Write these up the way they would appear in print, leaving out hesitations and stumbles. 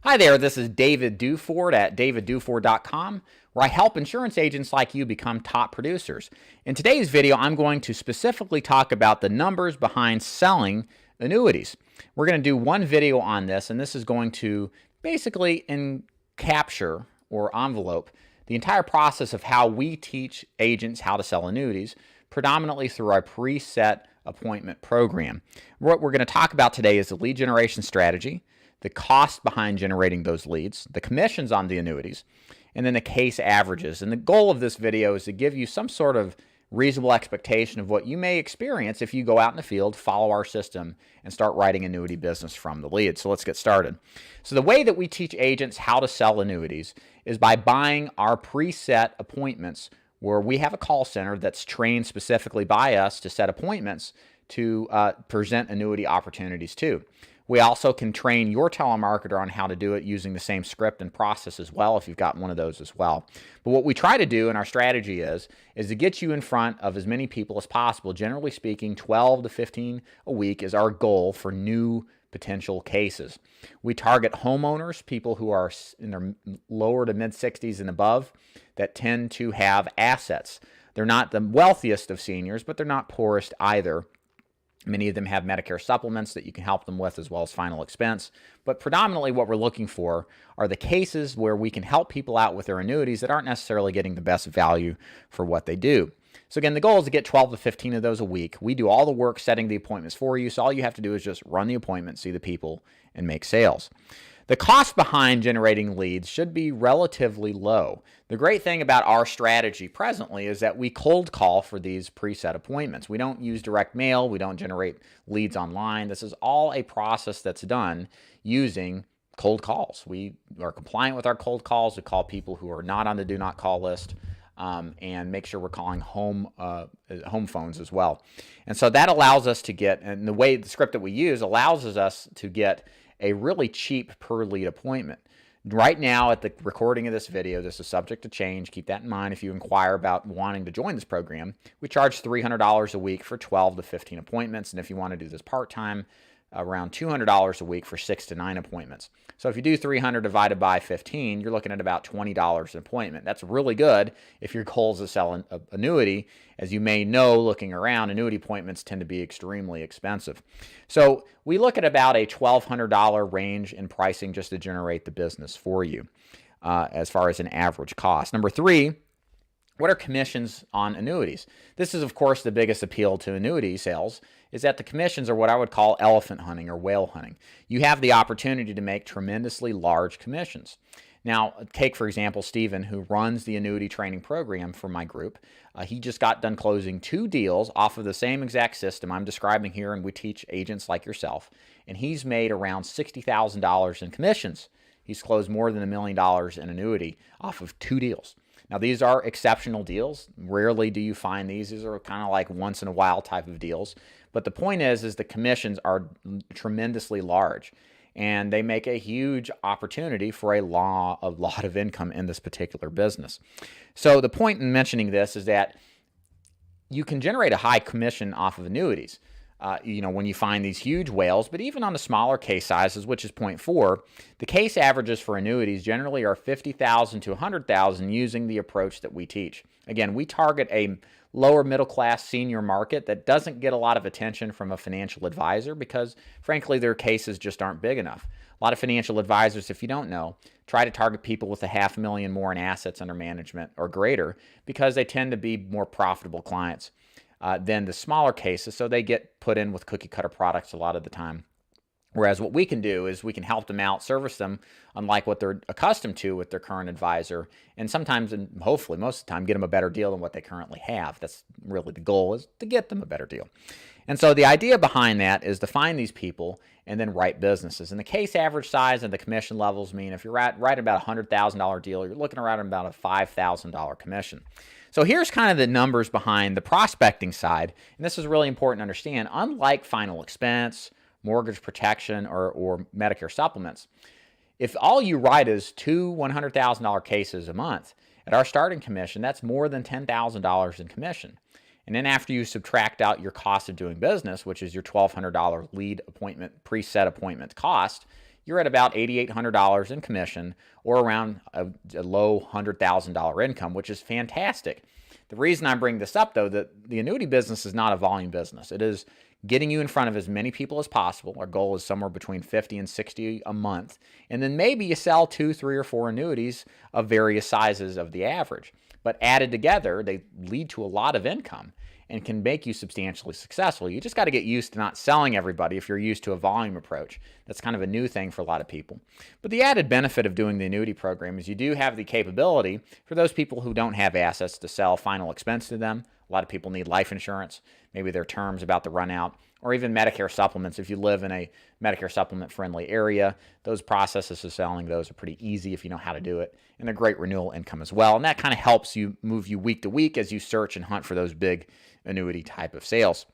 Hi there, this is David Duford at davidduford.com, where I help insurance agents like you become top producers. In today's video, I'm going to specifically talk about the numbers behind selling annuities. We're going to do one video on this, and this is going to basically capture or envelope the entire process of how we teach agents how to sell annuities, predominantly through our preset appointment program. What we're going to talk about today is the lead generation strategy, the cost behind generating those leads, the commissions on the annuities, and then the case averages. And the goal of this video is to give you some sort of reasonable expectation of what you may experience if you go out in the field, follow our system, and start writing annuity business from the lead. So let's get started. So the way that we teach agents how to sell annuities is by buying our preset appointments, where we have a call center that's trained specifically by us to set appointments to present annuity opportunities to. We also can train your telemarketer on how to do it using the same script and process as well if you've got one of those as well. But what we try to do in our strategy is to get you in front of as many people as possible. Generally speaking, 12 to 15 a week is our goal for new potential cases. We target homeowners, people who are in their lower to mid 60s and above, that tend to have assets. They're not the wealthiest of seniors, but they're not poorest either. Many of them have Medicare supplements that you can help them with, as well as final expense. But predominantly what we're looking for are the cases where we can help people out with their annuities that aren't necessarily getting the best value for what they do. So again, the goal is to get 12 to 15 of those a week. We do all the work setting the appointments for you, so all you have to do is just run the appointment, see the people, and make sales. The cost behind generating leads should be relatively low. The great thing about our strategy presently is that we cold call for these preset appointments. We don't use direct mail. We don't generate leads online. This is all a process that's done using cold calls. We are compliant with our cold calls. We call people who are not on the do not call list. And make sure we're calling home phones as well. And so that allows us to get, and the script that we use allows us to get a really cheap per lead appointment. Right now, at the recording of this video, this is subject to change. Keep that in mind if you inquire about wanting to join this program. We charge $300 a week for 12 to 15 appointments, and if you want to do this part-time, around $200 a week for 6 to 9 appointments. So if you do 300 divided by 15, you're looking at about $20 an appointment. That's really good if your goal is to sell an annuity. As you may know, looking around, annuity appointments tend to be extremely expensive. So we look at about a $1,200 range in pricing just to generate the business for you as far as an average cost. Number three, what are commissions on annuities? This is, of course, the biggest appeal to annuity sales, is that the commissions are what I would call elephant hunting or whale hunting. You have the opportunity to make tremendously large commissions. Now, take, for example, Stephen, who runs the annuity training program for my group. He just got done closing 2 deals off of the same exact system I'm describing here, and we teach agents like yourself. And he's made around $60,000 in commissions. He's closed more than $1 million in annuity off of 2 deals. Now, these are exceptional deals. Rarely do you find these. These are kind of like once in a while type of deals. But the point is the commissions are tremendously large, and they make a huge opportunity for a lot of income in this particular business. So the point in mentioning this is that you can generate a high commission off of annuities. When you find these huge whales, but even on the smaller case sizes, which is 0.4, the case averages for annuities generally are 50,000 to 100,000 using the approach that we teach. Again, we target a lower middle class senior market that doesn't get a lot of attention from a financial advisor because, frankly, their cases just aren't big enough. A lot of financial advisors, if you don't know, try to target people with $500,000 more in assets under management or greater because they tend to be more profitable clients than the smaller cases, so they get put in with cookie cutter products a lot of the time. Whereas what we can do is we can help them out, service them unlike what they're accustomed to with their current advisor, and sometimes, and hopefully most of the time, get them a better deal than what they currently have. That's really the goal, is to get them a better deal. And so the idea behind that is to find these people and then write businesses. And the case average size and the commission levels mean if you're right about a $100,000 deal, you're looking around about a $5,000 commission. So here's kind of the numbers behind the prospecting side, and this is really important to understand. Unlike final expense, mortgage protection, or Medicare supplements, if all you write is 2 $100,000 cases a month, at our starting commission, that's more than $10,000 in commission. And then after you subtract out your cost of doing business, which is your $1,200 lead appointment, preset appointment cost, you're at about $8,800 in commission, or around a low $100,000 income, which is fantastic. The reason I bring this up, though, that the annuity business is not a volume business. It is getting you in front of as many people as possible. Our goal is somewhere between 50 and 60 a month. And then maybe you sell 2, 3, or 4 annuities of various sizes of the average. But added together, they lead to a lot of income and can make you substantially successful. You just got to get used to not selling everybody if you're used to a volume approach. That's kind of a new thing for a lot of people. But the added benefit of doing the annuity program is you do have the capability for those people who don't have assets to sell final expense to them. A lot of people need life insurance. Maybe their term's about to run out, or even Medicare supplements. If you live in a Medicare supplement-friendly area, those processes of selling those are pretty easy if you know how to do it, and they're great renewal income as well. And that kind of helps you move you week to week as you search and hunt for those big annuity type of sales.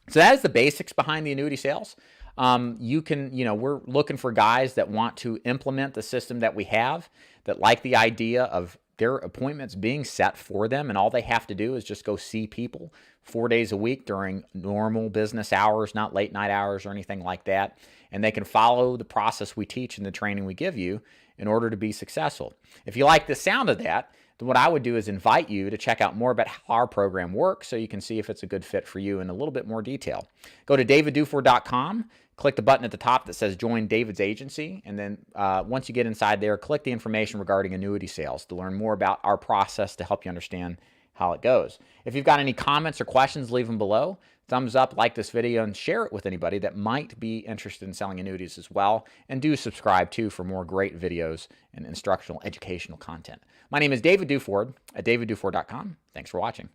So that is the basics behind the annuity sales. We're looking for guys that want to implement the system that we have, that like the idea of their appointments being set for them, and all they have to do is just go see people 4 days a week during normal business hours, not late night hours or anything like that. And they can follow the process we teach and the training we give you in order to be successful. If you like the sound of that, then what I would do is invite you to check out more about how our program works so you can see if it's a good fit for you in a little bit more detail. Go to davidduford.com, click the button at the top that says Join David's Agency, and then once you get inside there, click the information regarding annuity sales to learn more about our process to help you understand how it goes. If you've got any comments or questions, leave them below. Thumbs up, like this video, and share it with anybody that might be interested in selling annuities as well. And do subscribe, too, for more great videos and instructional, educational content. My name is David Duford at davidduford.com. Thanks for watching.